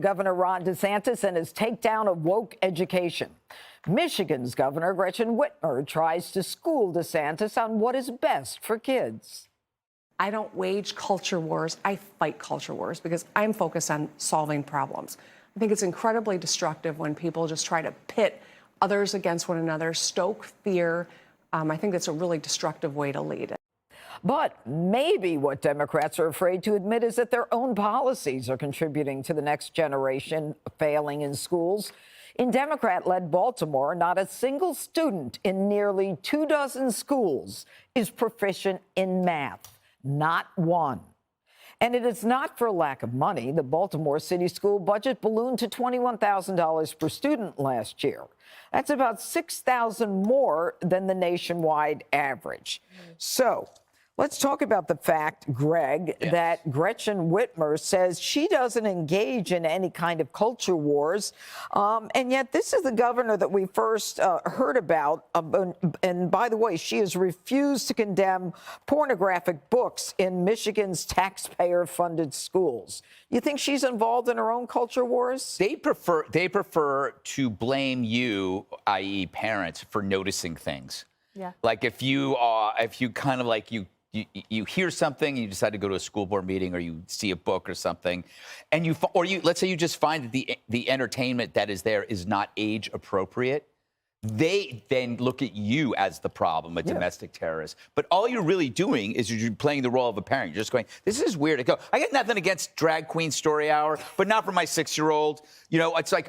Governor Ron Desantis and his takedown of woke education. Michigan's Governor Gretchen Whitmer tries to school DeSantis on what is best for kids. I don't wage culture wars. I fight culture wars because I'm focused on solving problems. I think it's incredibly destructive when people just try to pit others against one another, stoke fear. I think that's a really destructive way to lead. But maybe what Democrats are afraid to admit is that their own policies are contributing to the next generation failing in schools. In Democrat-led Baltimore, not a single student in nearly 24 schools is proficient in math. Not one. And it is not for lack of money. The Baltimore City School budget ballooned to $21,000 per student last year. That's about $6,000 more than the nationwide average. So let's talk about the fact, Greg, that Gretchen Whitmer says she doesn't engage in any kind of culture wars. And yet this is the governor that we first heard about. And by the way, she has refused to condemn pornographic books in Michigan's taxpayer-funded schools. You think she's involved in her own culture wars? They prefer to blame you, i.e. parents, for noticing things. Yeah. Like if you kind of like you hear something, you decide to go to a school board meeting, or you see a book or something, and let's say you just find that the entertainment that is there is not age appropriate. They then look at you as the problem, a domestic terrorist. But all you're really doing is you're playing the role of a parent. You're just going, this is weird. I go, I got nothing against drag queen story hour, but not for my 6-year-old. You know, it's like,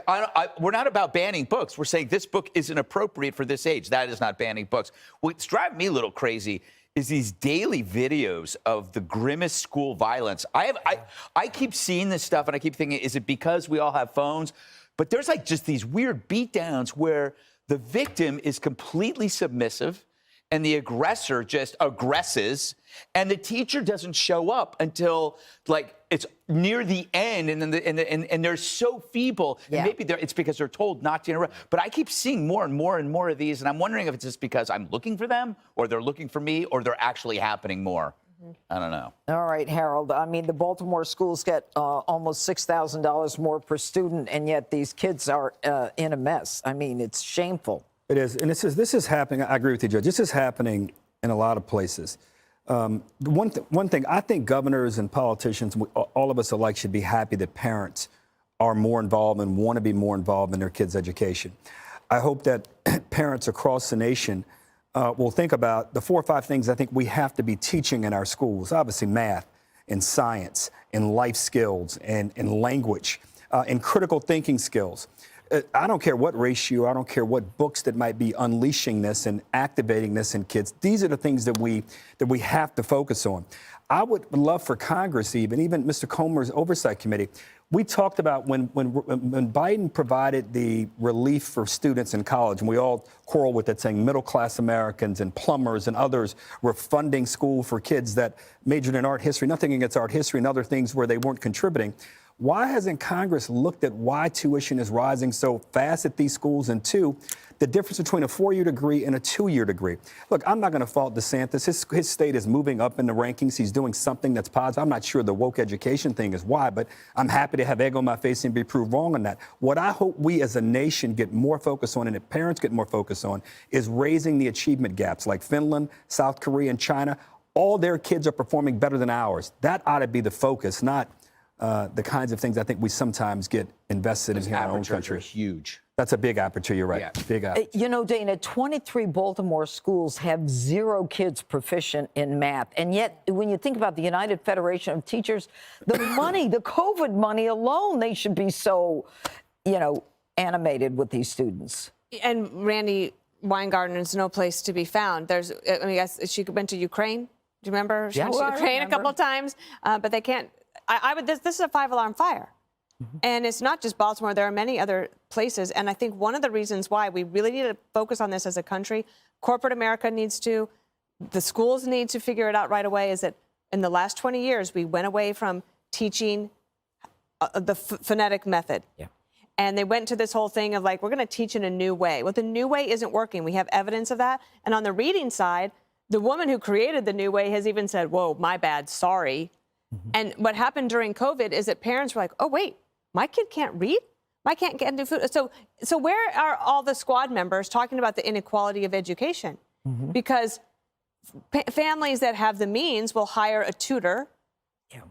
we're not about banning books. We're saying this book isn't appropriate for this age. That is not banning books. What's driving me a little crazy is these daily videos of the grimmest school violence. I keep seeing this stuff, and I keep thinking, is it because we all have phones? But there's like just these weird beatdowns where the victim is completely submissive and the aggressor just aggresses, and the teacher doesn't show up until like it's near the end, and then and they're so feeble. And maybe it's because they're told not to interrupt. But I keep seeing more and more and more of these, and I'm wondering if it's just because I'm looking for them, or they're looking for me, or they're actually happening more. I don't know. All right, Harold. I mean, the Baltimore schools get almost $6,000 more per student, and yet these kids are in a mess. I mean, it's shameful. It is. And this is happening. I agree with you, Judge. This is happening in a lot of places. One thing, I think governors and politicians, all of us alike, should be happy that parents are more involved and want to be more involved in their kids' education. I hope that parents across the nation will think about the 4 or 5 things I think we have to be teaching in our schools. Obviously, math and science and life skills and language and critical thinking skills. I don't care what ratio, I don't care what books that might be unleashing this and activating this in kids. These are the things that we have to focus on. I would love for Congress, even Mr. Comer's Oversight Committee, we talked about when Biden provided the relief for students in college, and we all quarrel with it, saying middle-class Americans and plumbers and others were funding school for kids that majored in art history, nothing against art history and other things where they weren't contributing. Why hasn't Congress looked at why tuition is rising so fast at these schools? And two, the difference between a 4-year degree and a 2-year degree. Look, I'm not going to fault DeSantis. His state is moving up in the rankings. He's doing something that's positive. I'm not sure the woke education thing is why, but I'm happy to have egg on my face and be proved wrong on that. What I hope we as a nation get more focus on, and that parents get more focus on, is raising the achievement gaps, like Finland, South Korea, and China. All their kids are performing better than ours. That ought to be the focus, not the kinds of things I think we sometimes get invested in here in our own country. Huge. That's a big aperture, you're right. Yeah. Big aperture. You know, Dana, 23 Baltimore schools have 0 kids proficient in math. And yet, when you think about the United Federation of Teachers, the money, the COVID money alone, they should be so, you know, animated with these students. And Randy Weingarten is no place to be found. I mean, she went to Ukraine. Do you remember? She went to Ukraine a couple of times, but they can't. This is a 5-alarm fire. And it's not just Baltimore. There are many other places. And I think one of the reasons why we really need to focus on this as a country, corporate America needs to, the schools need to figure it out right away, is that in the last 20 years, we went away from teaching the phonetic method. Yeah. And they went to this whole thing of like, we're going to teach in a new way. Well, the new way isn't working. We have evidence of that. And on the reading side, the woman who created the new way has even said, whoa, my bad, sorry. And what happened during COVID is that parents were like, oh, wait, My kid can't read. My kid can't do food. So where are all the squad members talking about the inequality of education? Because families that have the means will hire a tutor. Yeah.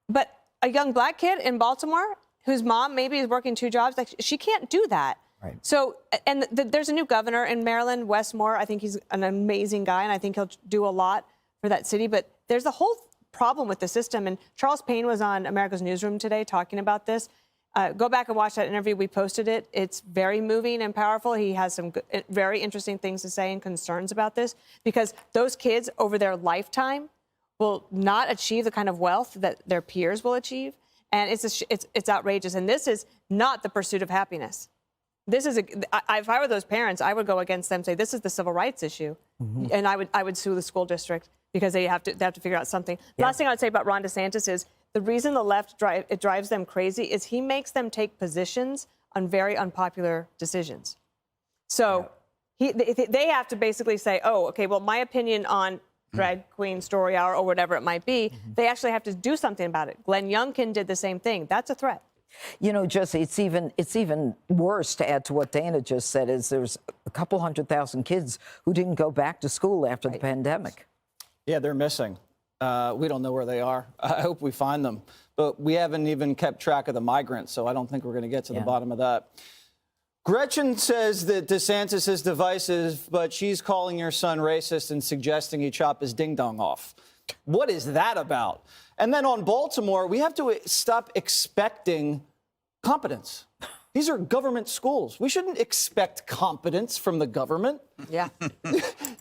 But a young black kid in Baltimore whose mom maybe is working 2 jobs, like she can't do that. Right. So, and there's a new governor in Maryland, Wes Moore. I think he's an amazing guy, and I think he'll do a lot for that city. But there's a whole problem with the system. And Charles Payne was on America's Newsroom today talking about this. Go back and watch that interview. We posted it. It's very moving and powerful. He has some very interesting things to say and concerns about this, because those kids over their lifetime will not achieve the kind of wealth that their peers will achieve. And it's outrageous. And this is not the pursuit of happiness. This is if I were those parents, I would go against them, say this is the civil rights issue, and I would sue the school district because they have to figure out something. The last thing I would say about Ron DeSantis is the reason the left drives them crazy is he makes them take positions on very unpopular decisions. So they have to basically say, oh, okay, well, my opinion on drag queen story hour or whatever it might be, they actually have to do something about it. Glenn Youngkin did the same thing. That's a threat. You know, Jesse, it's even worse, to add to what Dana just said, is there's a couple 100,000 kids who didn't go back to school after the pandemic. Yeah, they're missing. We don't know where they are. I hope we find them. But we haven't even kept track of the migrants, so I don't think we're going to get to the bottom of that. Gretchen says that DeSantis is divisive, but she's calling your son racist and suggesting he chop his ding-dong off. What is that about? And then on Baltimore, we have to stop expecting competence. These are government schools. We shouldn't expect competence from the government. Yeah.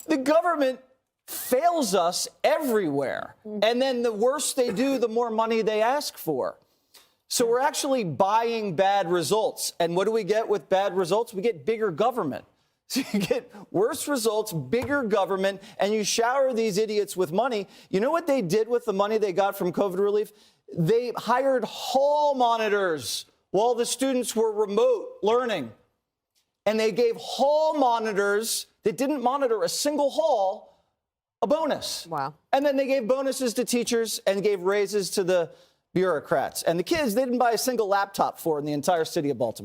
The government fails us everywhere. And then the worse they do, the more money they ask for. So we're actually buying bad results. And what do we get with bad results? We get bigger government. So you get worse results, bigger government, and you shower these idiots with money. You know what they did with the money they got from COVID relief? They hired hall monitors while the students were remote learning. And they gave hall monitors that didn't monitor a single hall a bonus. Wow. And then they gave bonuses to teachers and gave raises to the bureaucrats. And the kids, they didn't buy a single laptop for in the entire city of Baltimore.